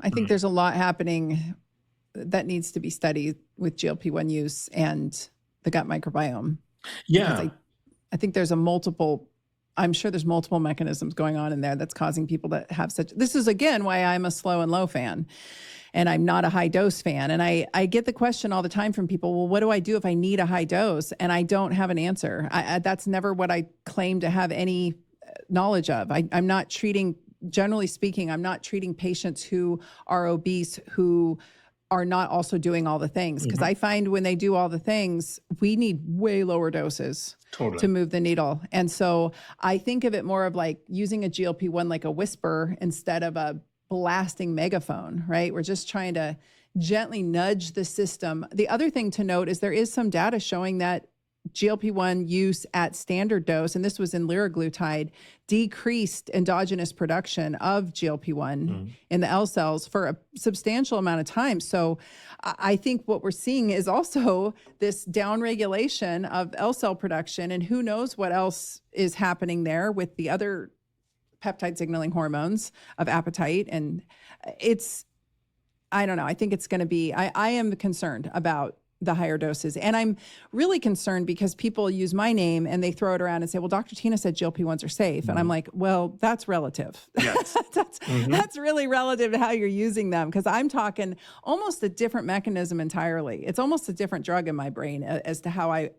I think there's a lot happening that needs to be studied with GLP-1 use and the gut microbiome. Yeah. Because I think I'm sure there's multiple mechanisms going on in there that's causing people to have this is again why I'm a slow and low fan and I'm not a high dose fan. And I get the question all the time from people, well, what do I do if I need a high dose? And I don't have an answer. That's never what I claim to have any knowledge of. I'm not treating, generally speaking, I'm not treating patients who are obese who are not also doing all the things. Because I find when they do all the things, we need way lower doses to move the needle. And so I think of it more of like using a GLP-1 like a whisper instead of a blasting megaphone, right? We're just trying to gently nudge the system. The other thing to note is there is some data showing that GLP-1 use at standard dose, and this was in liraglutide, decreased endogenous production of GLP-1 in the L cells for a substantial amount of time. So I think what we're seeing is also this downregulation of L cell production, and who knows what else is happening there with the other peptide signaling hormones of appetite. And I don't know, I think it's going to be, I am concerned about the higher doses. And I'm really concerned because people use my name and they throw it around and say, well, Dr. Tyna said GLP-1s are safe. And I'm like, well, that's relative. Yes. That's really relative to how you're using them. Because I'm talking almost a different mechanism entirely. It's almost a different drug in my brain as to how I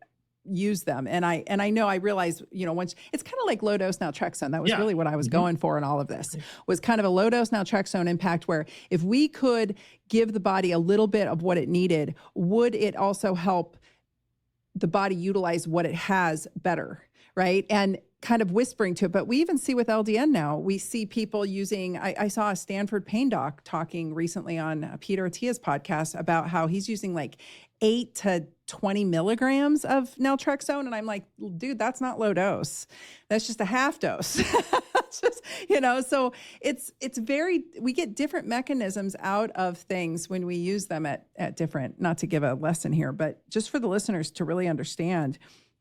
use them. And I realize, once it's kind of like low dose naltrexone. That was really what I was going for in all of this, was kind of a low dose naltrexone impact where if we could give the body a little bit of what it needed, would it also help the body utilize what it has better, right? And kind of whispering to it. But we even see with LDN now, we see people using, I saw a Stanford pain doc talking recently on Peter Attia's podcast about how he's using like 8 to 20 milligrams of naltrexone. And I'm like, dude, that's not low dose. That's just a half dose. It's just, so we get different mechanisms out of things when we use them at different, not to give a lesson here, but just for the listeners to really understand.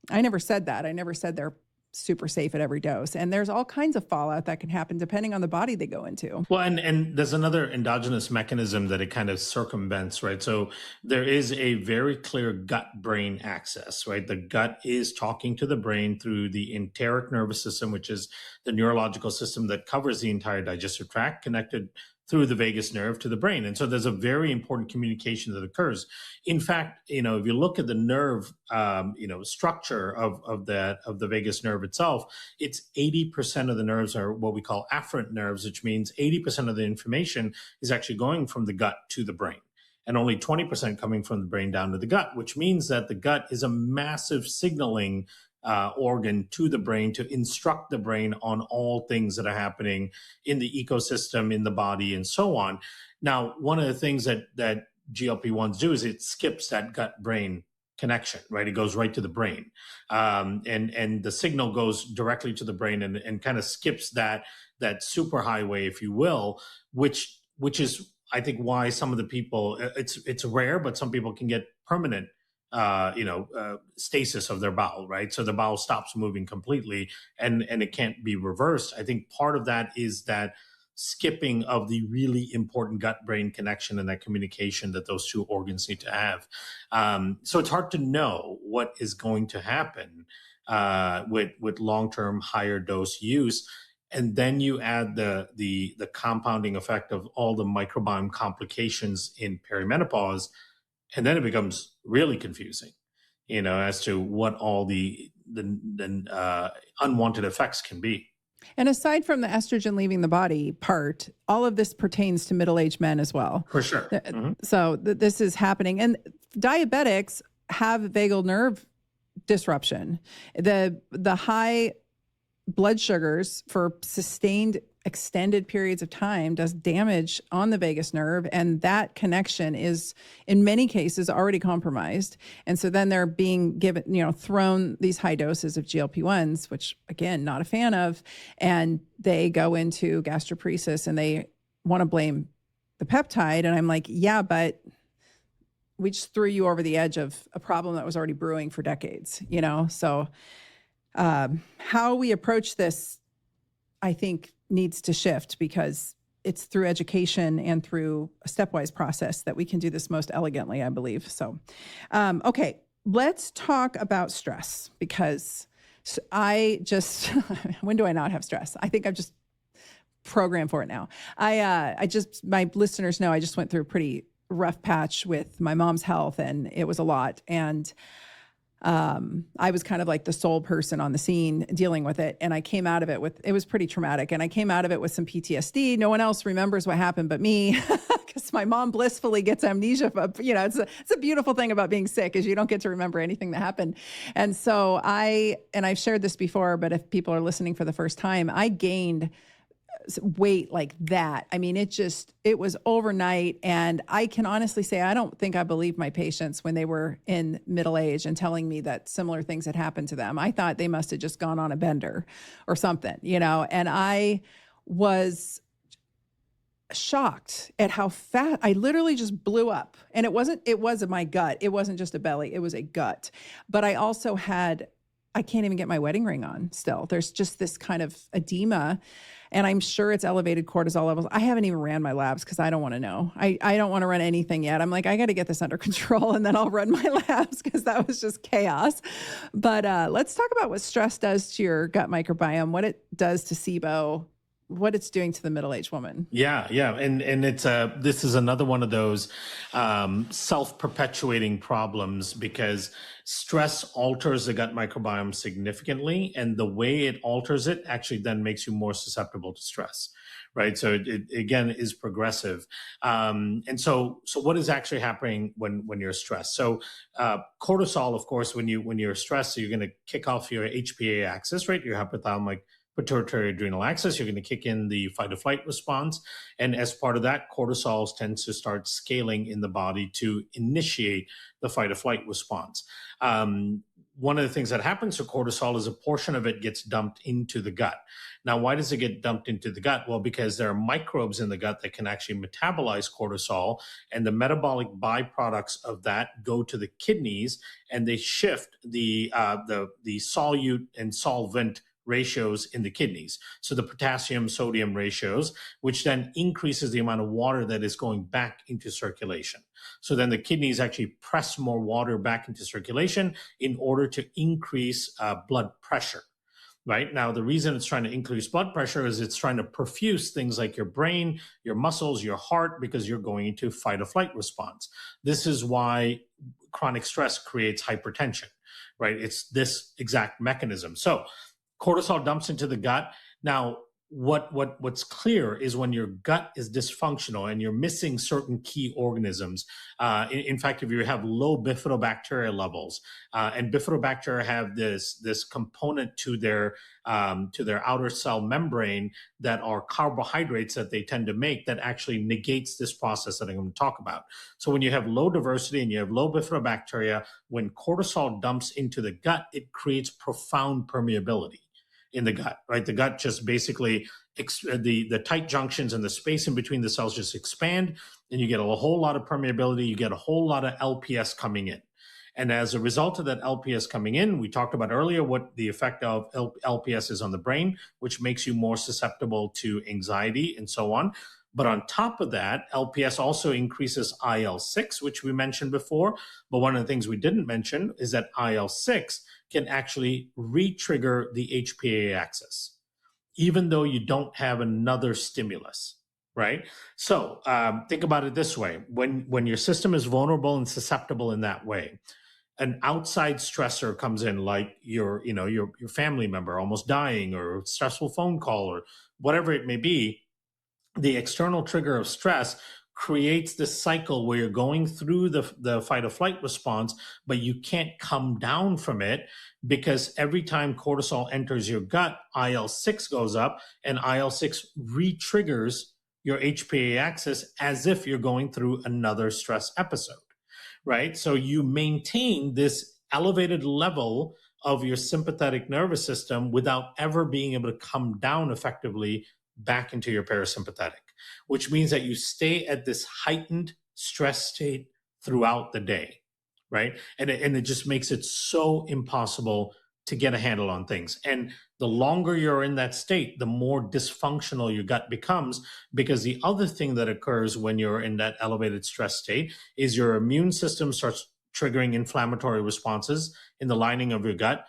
I never said that. I never said they're super safe at every dose. And there's all kinds of fallout that can happen depending on the body they go into. Well, and there's another endogenous mechanism that it kind of circumvents, right? So there is a very clear gut-brain axis, right? The gut is talking to the brain through the enteric nervous system, which is the neurological system that covers the entire digestive tract, connected through the vagus nerve to the brain. And so there's a very important communication that occurs. In fact, if you look at the nerve, structure of the vagus nerve itself, it's 80% of the nerves are what we call afferent nerves, which means 80% of the information is actually going from the gut to the brain, and only 20% coming from the brain down to the gut, which means that the gut is a massive signaling organ to the brain to instruct the brain on all things that are happening in the ecosystem, in the body, and so on. Now, one of the things that GLP-1s do is it skips that gut-brain connection, right? It goes right to the brain. And the signal goes directly to the brain and kind of skips that superhighway, if you will, which is, I think, why some of the people, it's rare, but some people can get permanent stasis of their bowel, right? So the bowel stops moving completely and it can't be reversed. I think part of that is that skipping of the really important gut-brain connection and that communication that those two organs need to have. So it's hard to know what is going to happen with long-term higher dose use. And then you add the compounding effect of all the microbiome complications in perimenopause. And then it becomes really confusing, as to what all the unwanted effects can be. And aside from the estrogen leaving the body part, all of this pertains to middle-aged men as well. For sure. So this is happening. And diabetics have vagal nerve disruption. The high blood sugars for sustained extended periods of time does damage on the vagus nerve, and that connection is in many cases already compromised. And so then they're being given, thrown these high doses of GLP-1s, which again, not a fan of, and they go into gastroparesis and they want to blame the peptide. And I'm like, yeah, but we just threw you over the edge of a problem that was already brewing for decades, So how we approach this, I think, needs to shift, because it's through education and through a stepwise process that we can do this most elegantly, I believe. So, okay, let's talk about stress, because I just, when do I not have stress? I think I'm just programmed for it now. My listeners know I just went through a pretty rough patch with my mom's health, and it was a lot. And I was kind of like the sole person on the scene dealing with it. And I came out of it it was pretty traumatic. And I came out of it with some PTSD. No one else remembers what happened but me, because my mom blissfully gets amnesia. It's a beautiful thing about being sick, is you don't get to remember anything that happened. And so I've shared this before, but if people are listening for the first time, I gained weight like that. I mean, it was overnight. And I can honestly say, I don't think I believed my patients when they were in middle age and telling me that similar things had happened to them. I thought they must have just gone on a bender or something, and I was shocked at how fat I literally just blew up. And it was my gut. It wasn't just a belly, it was a gut. But I also I can't even get my wedding ring on still. There's just this kind of edema, and I'm sure it's elevated cortisol levels. I haven't even ran my labs because I don't want to know. I don't want to run anything yet. I'm like, I got to get this under control, and then I'll run my labs, because that was just chaos. But let's talk about what stress does to your gut microbiome, what it does to SIBO, what it's doing to the middle-aged woman. Yeah, and it's this is another one of those self-perpetuating problems, because stress alters the gut microbiome significantly, and the way it alters it actually then makes you more susceptible to stress, right? So it again is progressive, and so what is actually happening when you're stressed? So cortisol, of course, when you're stressed, so you're going to kick off your HPA axis, right? Your hypothalamic pituitary adrenal axis. You're going to kick in the fight or flight response. And as part of that, cortisol tends to start scaling in the body to initiate the fight or flight response. One of the things that happens to cortisol is a portion of it gets dumped into the gut. Now, why does it get dumped into the gut? Well, because there are microbes in the gut that can actually metabolize cortisol, and the metabolic byproducts of that go to the kidneys, and they shift the solute and solvent ratios in the kidneys. So the potassium sodium ratios, which then increases the amount of water that is going back into circulation. So then the kidneys actually press more water back into circulation in order to increase blood pressure. Right now, the reason it's trying to increase blood pressure is it's trying to perfuse things like your brain, your muscles, your heart, because you're going into fight or flight response. This is why chronic stress creates hypertension, right? It's this exact mechanism. So cortisol dumps into the gut. Now, what's clear is when your gut is dysfunctional and you're missing certain key organisms. In fact, if you have low bifidobacteria levels, and bifidobacteria have this component to their outer cell membrane that are carbohydrates that they tend to make that actually negates this process that I'm going to talk about. So when you have low diversity and you have low bifidobacteria, when cortisol dumps into the gut, it creates profound permeability in the gut, right? The gut just basically, the tight junctions and the space in between the cells just expand, and you get a whole lot of permeability. You get a whole lot of LPS coming in. And as a result of that LPS coming in, we talked about earlier what the effect of LPS is on the brain, which makes you more susceptible to anxiety and so on. But on top of that, LPS also increases IL-6, which we mentioned before. But one of the things we didn't mention is that IL-6 can actually re-trigger the HPA axis, even though you don't have another stimulus, right? So think about it this way. When your system is vulnerable and susceptible in that way, an outside stressor comes in, like your family member almost dying, or a stressful phone call, or whatever it may be. The external trigger of stress creates this cycle where you're going through the fight or flight response, but you can't come down from it, because every time cortisol enters your gut, IL-6 goes up, and IL-6 re-triggers your HPA axis as if you're going through another stress episode, right? So you maintain this elevated level of your sympathetic nervous system without ever being able to come down effectively back into your parasympathetic, which means that you stay at this heightened stress state throughout the day, right? And it just makes it so impossible to get a handle on things. And The longer you're in that state, the more dysfunctional your gut becomes, because the other thing that occurs when you're in that elevated stress state is your immune system starts triggering inflammatory responses in the lining of your gut.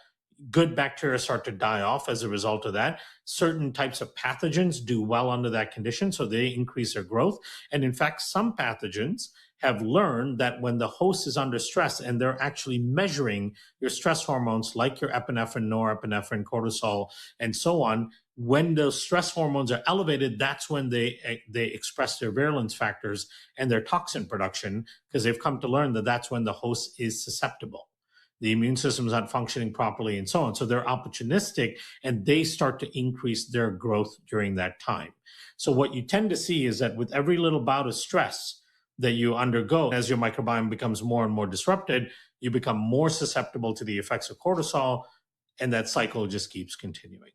Good bacteria start to die off as a result of that. Certain types of pathogens do well under that condition, so they increase their growth. And in fact, some pathogens have learned that when the host is under stress and they're actually measuring your stress hormones like your epinephrine, norepinephrine, cortisol, and so on, when those stress hormones are elevated, that's when they express their virulence factors and their toxin production, because they've come to learn that that's when the host is susceptible. The immune system is not functioning properly and so on. So they're opportunistic and they start to increase their growth during that time. So what you tend to see is that with every little bout of stress that you undergo, as your microbiome becomes more and more disrupted, you become more susceptible to the effects of cortisol, and that cycle just keeps continuing.